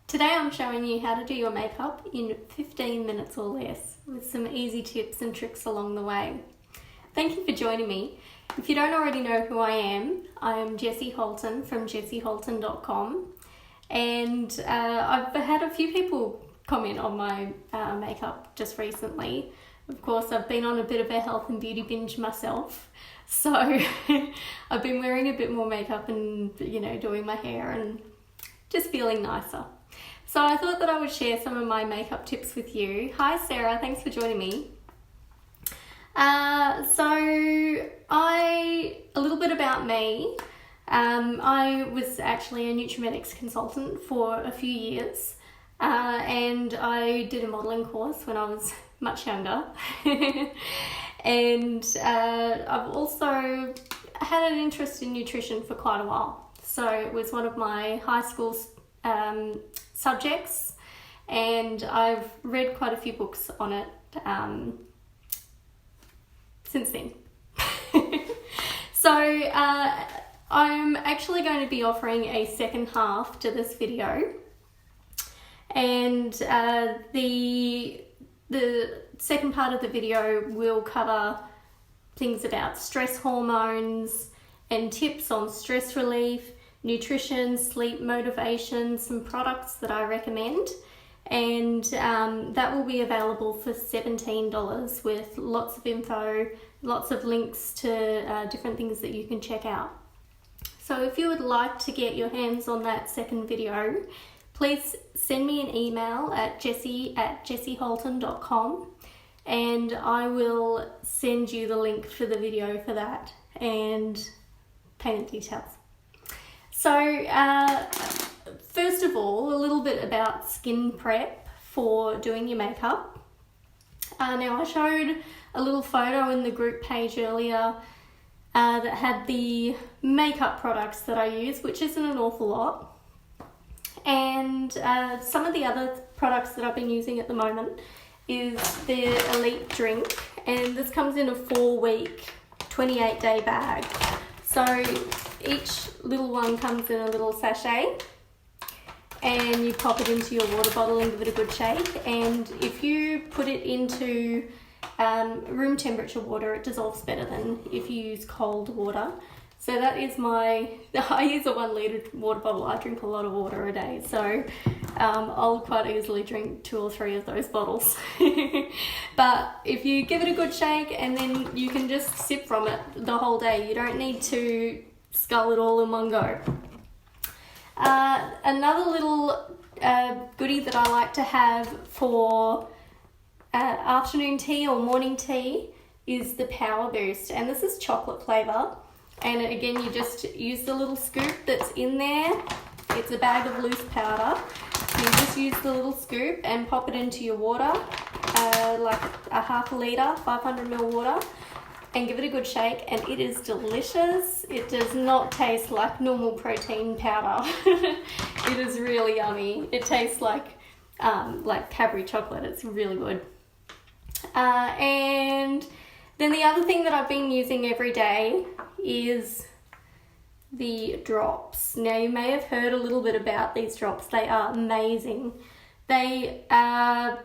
Today I'm showing you how to do your makeup in 15 minutes or less with some easy tips and tricks along the way. Thank you for joining me. If you don't already know who I am Jessie Holton from jessieholton.com, and I've had a few people comment on my makeup just recently. Of course, I've been on a bit of a health and beauty binge myself, so I've been wearing a bit more makeup and doing my hair and just feeling nicer. So I thought that I would share some of my makeup tips with you. Hi Sarah, thanks for joining me. A little bit about me. I was actually a Nutrimetics consultant for a few years, and I did a modelling course when I was much younger. And I've also had an interest in nutrition for quite a while. So it was one of my high school subjects, and I've read quite a few books on it since then. So I'm actually going to be offering a second half to this video, and the second part of the video will cover things about stress hormones and tips on stress relief, nutrition, sleep, motivation, some products that I recommend, and that will be available for $17 with lots of info, lots of links to different things that you can check out. So if you would like to get your hands on that second video, please send me an email at jessie@jessieholton.com, and I will send you the link for the video for that and payment details. So first of all, a little bit about skin prep for doing your makeup. Now I showed a little photo in the group page earlier that had the makeup products that I use, which isn't an awful lot. And some of the other products that I've been using at the moment is the Elite drink, and this comes in a 4-week, 28-day bag. So each little one comes in a little sachet, and you pop it into your water bottle and give it a good shake. And if you put it into room temperature water, it dissolves better than if you use cold water. So that is I use a 1 litre water bottle. I drink a lot of water a day, so I'll quite easily drink 2 or 3 of those bottles. But if you give it a good shake, and then you can just sip from it the whole day. You don't need to scull it all in one go. Another little goodie that I like to have for afternoon tea or morning tea is the Power Boost, and this is chocolate flavour. And again, you just use the little scoop that's in there. It's a bag of loose powder. You just use the little scoop and pop it into your water, like a half a litre, 500 ml water, and give it a good shake, and it is delicious. It does not taste like normal protein powder. It is really yummy. It tastes like Cadbury chocolate. It's really good. And then the other thing that I've been using every day is the drops. Now you may have heard a little bit about these drops. They are amazing. They have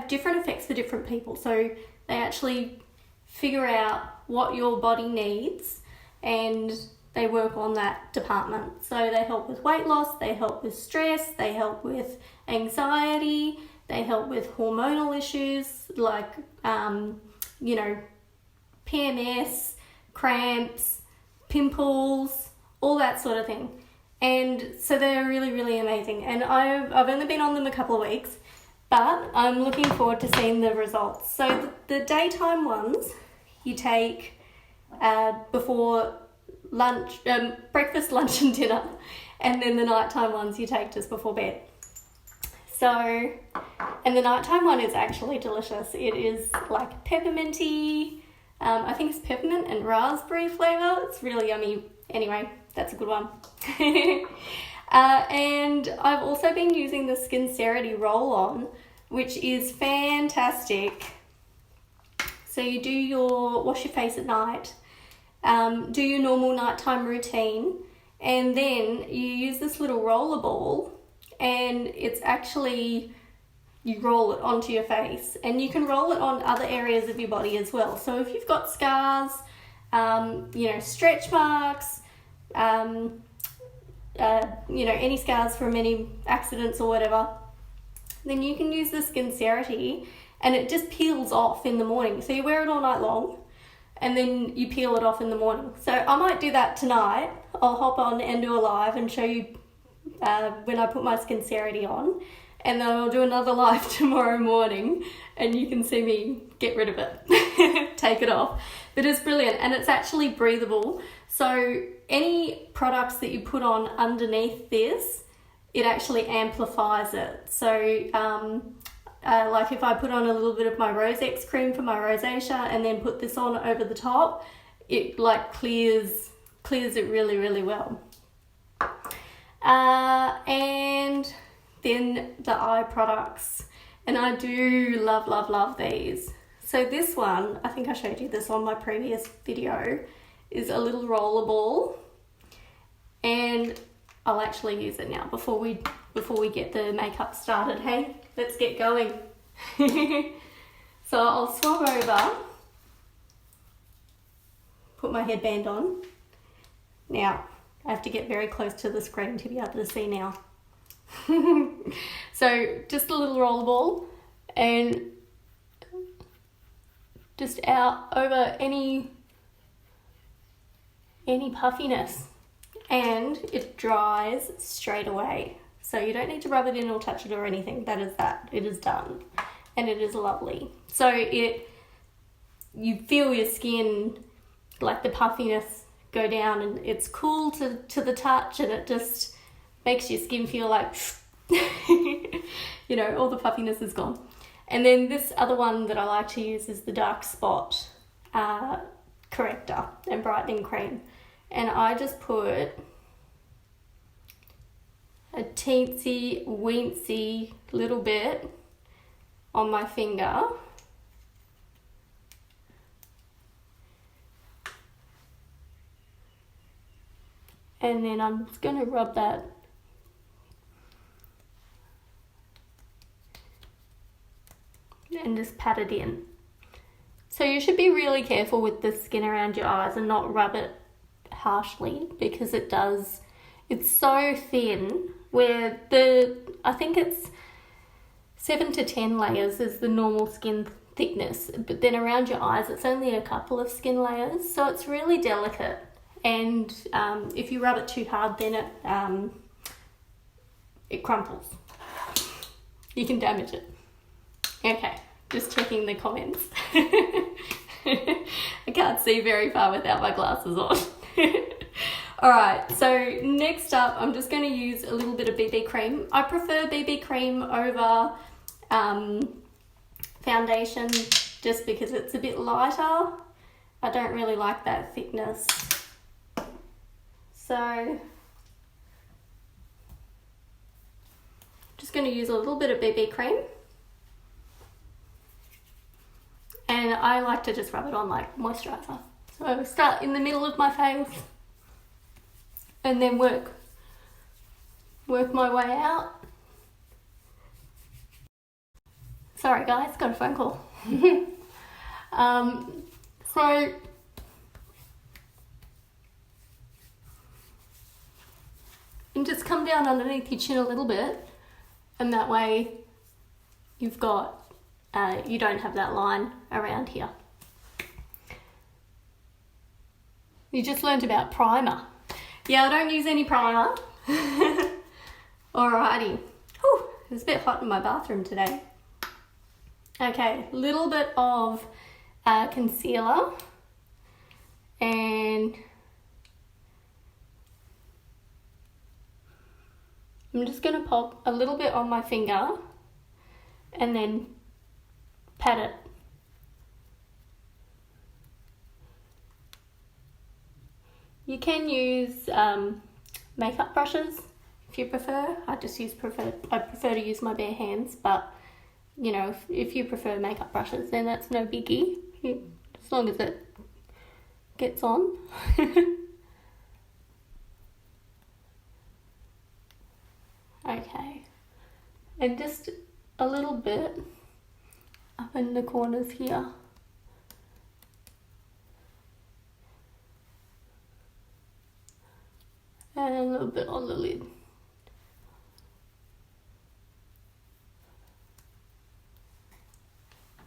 different effects for different people. So they actually figure out what your body needs, and they work on that department. So they help with weight loss, they help with stress, they help with anxiety, they help with hormonal issues like PMS, cramps, pimples, all that sort of thing. And so they're really, really amazing. And I've only been on them a couple of weeks, but I'm looking forward to seeing the results. So the daytime ones you take before lunch, breakfast, lunch and dinner, and then the nighttime ones you take just before bed. So, and the nighttime one is actually delicious. It is like pepperminty, I think it's peppermint and raspberry flavour. It's really yummy. Anyway, that's a good one. And I've also been using the Skincerity roll-on, which is fantastic. So you wash your face at night, do your normal nighttime routine, and then you use this little roller ball and it's actually, you roll it onto your face, and you can roll it on other areas of your body as well. So if you've got scars, stretch marks, any scars from any accidents or whatever, then you can use the Skincerity, and it just peels off in the morning. So you wear it all night long, and then you peel it off in the morning. So I might do that tonight. I'll hop on and do a live and show you when I put my Skincerity on, and then I'll do another live tomorrow morning, and you can see me get rid of it, take it off. But it's brilliant, and it's actually breathable. So any products that you put on underneath this, it actually amplifies it. So like if I put on a little bit of my Rose-X cream for my rosacea and then put this on over the top, it like clears it really, really well. And then the eye products, and I do love these. So this one, I think I showed you this on my previous video, is a little roller ball, and I'll actually use it now before we get the makeup started. Hey, let's get going. So I'll swab over, put my headband on. Now I have to get very close to the screen to be able to see now. So just a little roller ball, and just out over any puffiness, and it dries straight away. So you don't need to rub it in or touch it or anything. That is that. It is done, and it is lovely. So you feel your skin, like the puffiness, go down, and it's cool to the touch, and it just makes your skin feel like all the puffiness is gone. And then this other one that I like to use is the Dark Spot Corrector and Brightening Cream, and I just put a teensy weensy little bit on my finger, and then I'm just going to rub that and just pat it in. So you should be really careful with the skin around your eyes and not rub it harshly, because it's so thin, where I think it's 7 to 10 layers is the normal skin thickness, but then around your eyes it's only a couple of skin layers, so it's really delicate. And if you rub it too hard, then it crumples. You can damage it. Okay, just checking the comments. I can't see very far without my glasses on. Alright, so next up I'm just going to use a little bit of BB cream. I prefer BB cream over foundation just because it's a bit lighter. I don't really like that thickness. So just going to use a little bit of BB cream. And I like to just rub it on like moisturiser. So I start in the middle of my face and then work my way out. Sorry guys, got a phone call. So and just come down underneath your chin a little bit, and that way you've got you don't have that line around here. You just learned about primer. Yeah, I don't use any primer. Alrighty. Whew, it's a bit hot in my bathroom today. Okay, a little bit of concealer, and I'm just going to pop a little bit on my finger and then pat it. You can use makeup brushes if you prefer. I prefer to use my bare hands, but you know, if you prefer makeup brushes, then that's no biggie, as long as it gets on. Okay. And just a little bit up in the corners here. And a little bit on the lid.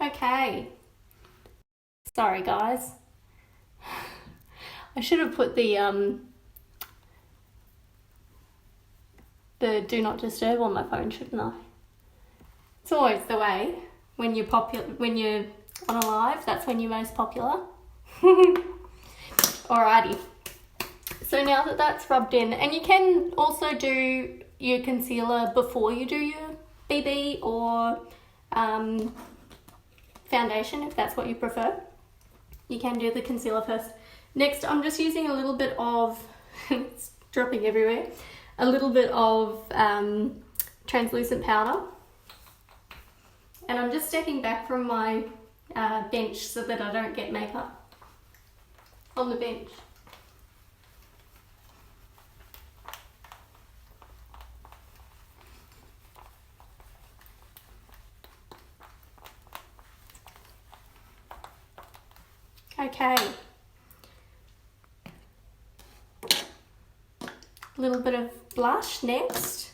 Okay. Sorry guys. I should have put the do not disturb on my phone, shouldn't I? It's always the way when you're on a live, that's when you're most popular. Alrighty. So now that that's rubbed in, and you can also do your concealer before you do your BB or foundation if that's what you prefer. You can do the concealer first. Next, I'm just using a little bit of, it's dropping everywhere, a little bit of translucent powder. And I'm just stepping back from my bench so that I don't get makeup on the bench. Okay. A little bit of blush next.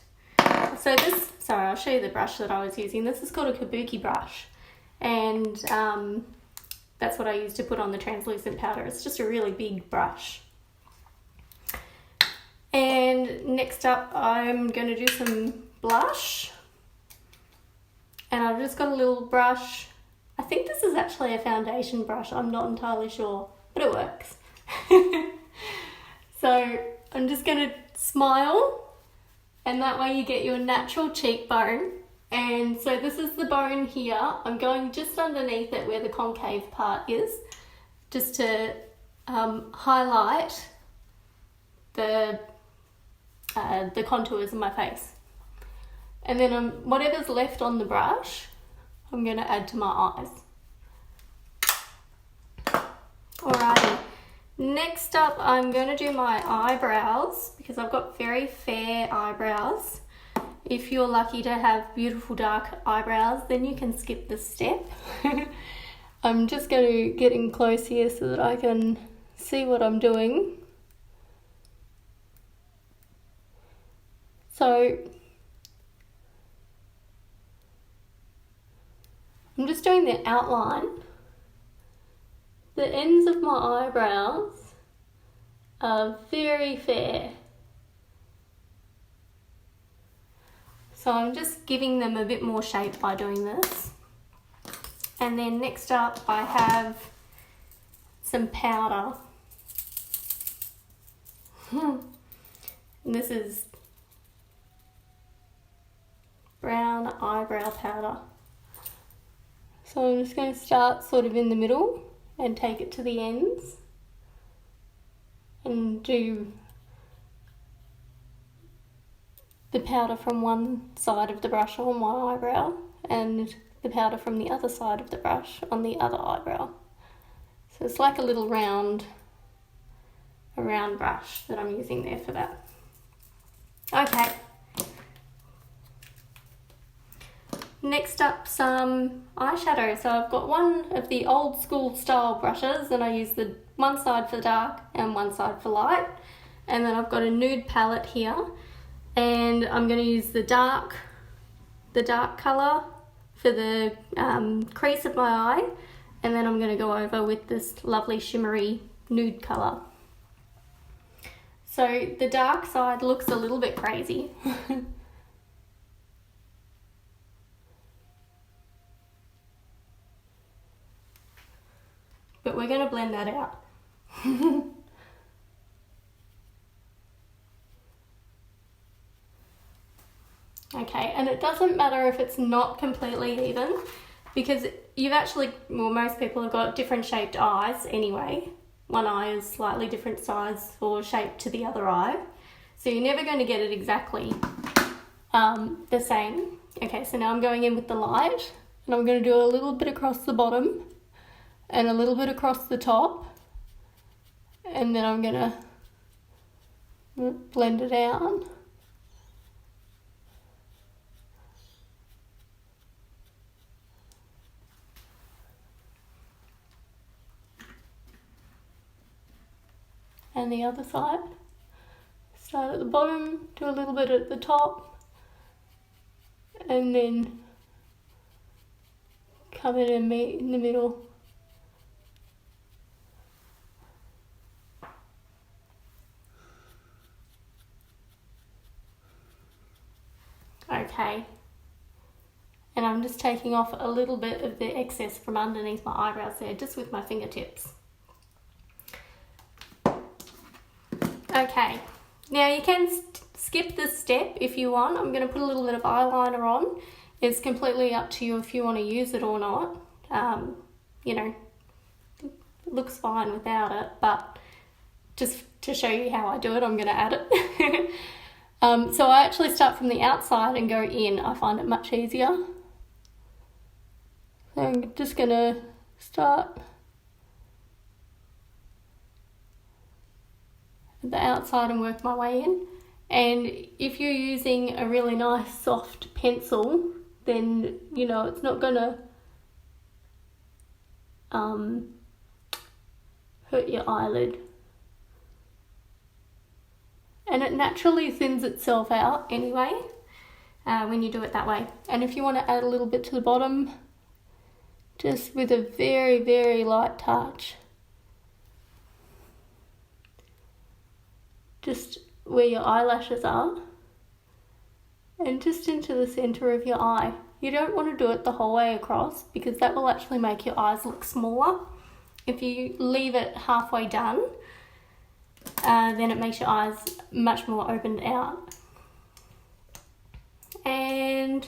So this, sorry, I'll show you the brush that I was using. This is called a kabuki brush, and that's what I use to put on the translucent powder. It's just a really big brush. And next up, I'm going to do some blush, and I've just got a little brush. I think this is actually a foundation brush. I'm not entirely sure, but it works. So I'm just going to smile, and that way you get your natural cheekbone. And so this is the bone here. I'm going just underneath it where the concave part is, just to highlight the contours of my face. And then whatever's left on the brush, I'm going to add to my eyes. Alrighty. Next up, I'm going to do my eyebrows because I've got very fair eyebrows. If you're lucky to have beautiful dark eyebrows, then you can skip this step. I'm just going to get in close here so that I can see what I'm doing. So I'm just doing the outline. The ends of my eyebrows are very fair. So I'm just giving them a bit more shape by doing this. And then next up I have some powder. And this is brown eyebrow powder. So I'm just going to start sort of in the middle and take it to the ends and do the powder from one side of the brush on one eyebrow and the powder from the other side of the brush on the other eyebrow. So it's like a little round brush that I'm using there for that. Okay. Next up, some eyeshadow. So I've got one of the old school style brushes, and I use the one side for dark and one side for light. And then I've got a nude palette here, and I'm going to use the dark colour for the crease of my eye, and then I'm going to go over with this lovely shimmery nude colour. So the dark side looks a little bit crazy. But we're going to blend that out. Okay, and it doesn't matter if it's not completely even, because you've actually, well, most people have got different shaped eyes anyway. One eye is slightly different size or shape to the other eye. So you're never going to get it exactly the same. Okay, so now I'm going in with the light, and I'm going to do a little bit across the bottom and a little bit across the top, and then I'm going to blend it out. and the other side. Start at the bottom, do a little bit at the top, and then come in and meet in the middle. Okay, and I'm just taking off a little bit of the excess from underneath my eyebrows there, just with my fingertips. Okay, now you can skip this step if you want. I'm going to put a little bit of eyeliner on. It's completely up to you if you want to use it or not. You know, it looks fine without it, but just to show you how I do it, I'm going to add it. So I actually start from the outside and go in. I find it much easier. So I'm just going to start at the outside and work my way in. And if you're using a really nice soft pencil, then you know it's not going to hurt your eyelid. And it naturally thins itself out anyway when you do it that way. And if you want to add a little bit to the bottom, just with a very, very light touch, just where your eyelashes are, and just into the centre of your eye. You don't want to do it the whole way across because that will actually make your eyes look smaller. If you leave it halfway done, then it makes your eyes much more opened out. And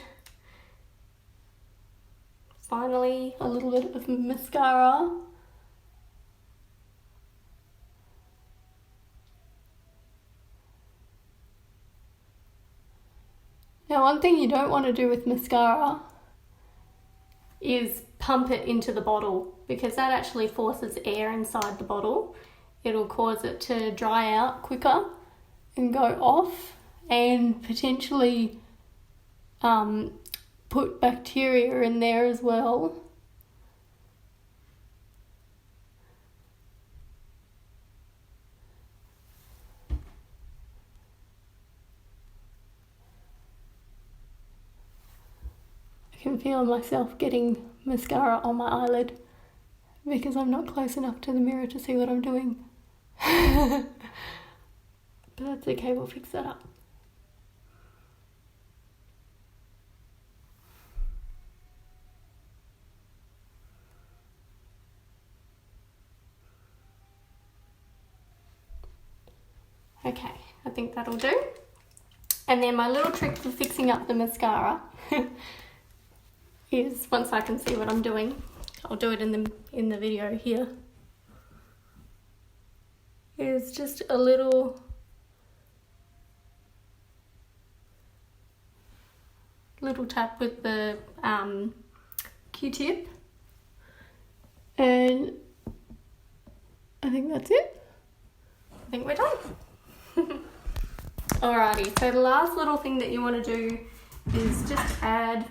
finally, a little bit of mascara. Now, one thing you don't want to do with mascara is pump it into the bottle, because that actually forces air inside the bottle. It'll cause it to dry out quicker and go off, and potentially put bacteria in there as well. I can feel myself getting mascara on my eyelid because I'm not close enough to the mirror to see what I'm doing. But that's okay, we'll fix that up. Okay, I think that'll do. And then my little trick for fixing up the mascara is, once I can see what I'm doing, I'll do it in the video here, is just a little tap with the Q-tip, and I think that's it. I think we're done. Alrighty, so the last little thing that you want to do is just add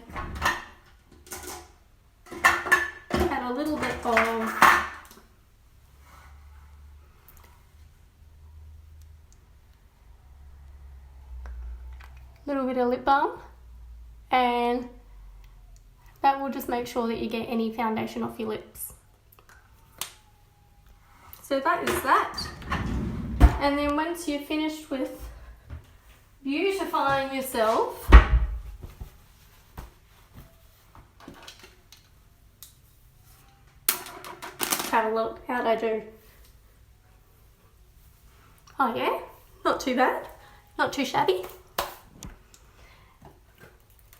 a little bit of lip balm, and that will just make sure that you get any foundation off your lips. So that is that. And then once you're finished with beautifying yourself, have a look. How'd I do? Oh yeah, not too bad, not too shabby.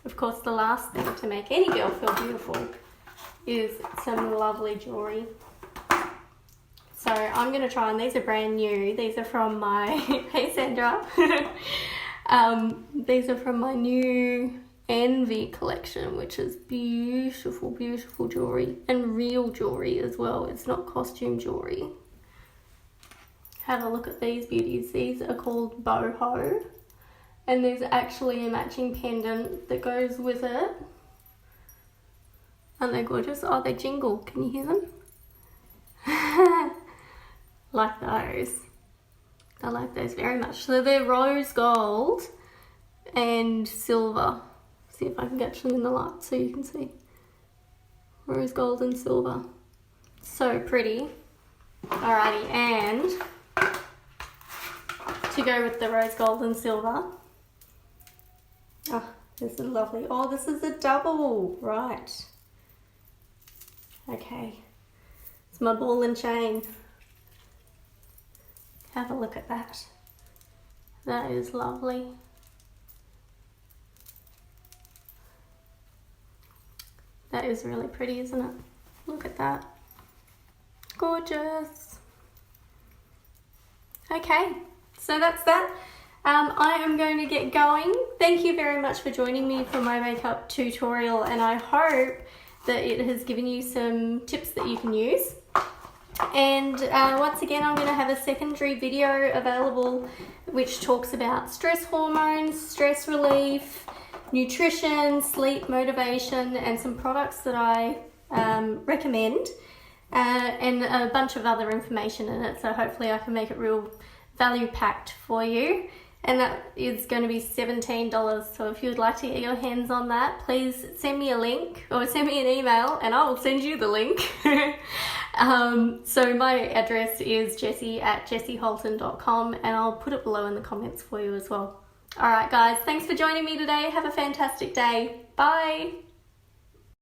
Of course, the last thing to make any girl feel beautiful is some lovely jewellery. So I'm going to try, and these are brand new. These are from my, hey Sandra, these are from my new Envy collection, which is beautiful, beautiful jewellery, and real jewellery as well. It's not costume jewellery. Have a look at these beauties. These are called boho, and there's actually a matching pendant that goes with it. Aren't they gorgeous? Oh, they jingle. Can you hear them? Like those. I like those very much. So they're rose gold and silver. See if I can get them in the light so you can see. Rose gold and silver. So pretty. Alrighty, and to go with the rose gold and silver. Oh, this is lovely. Oh, this is a double. Right. Okay. It's my ball and chain. Have a look at that. That is lovely. That is really pretty, isn't it? Look at that. Gorgeous. Okay, so that's that. I am going to get going. Thank you very much for joining me for my makeup tutorial, and I hope that it has given you some tips that you can use. And once again, I'm going to have a secondary video available which talks about stress hormones, stress relief, nutrition, sleep, motivation, and some products that I recommend, and a bunch of other information in it. So hopefully I can make it real value packed for you. And that is going to be $17. So if you would like to get your hands on that, please send me a link or send me an email and I will send you the link. So my address is jessie@jessieholton.com, and I'll put it below in the comments for you as well. Alright guys, thanks for joining me today. Have a fantastic day. Bye.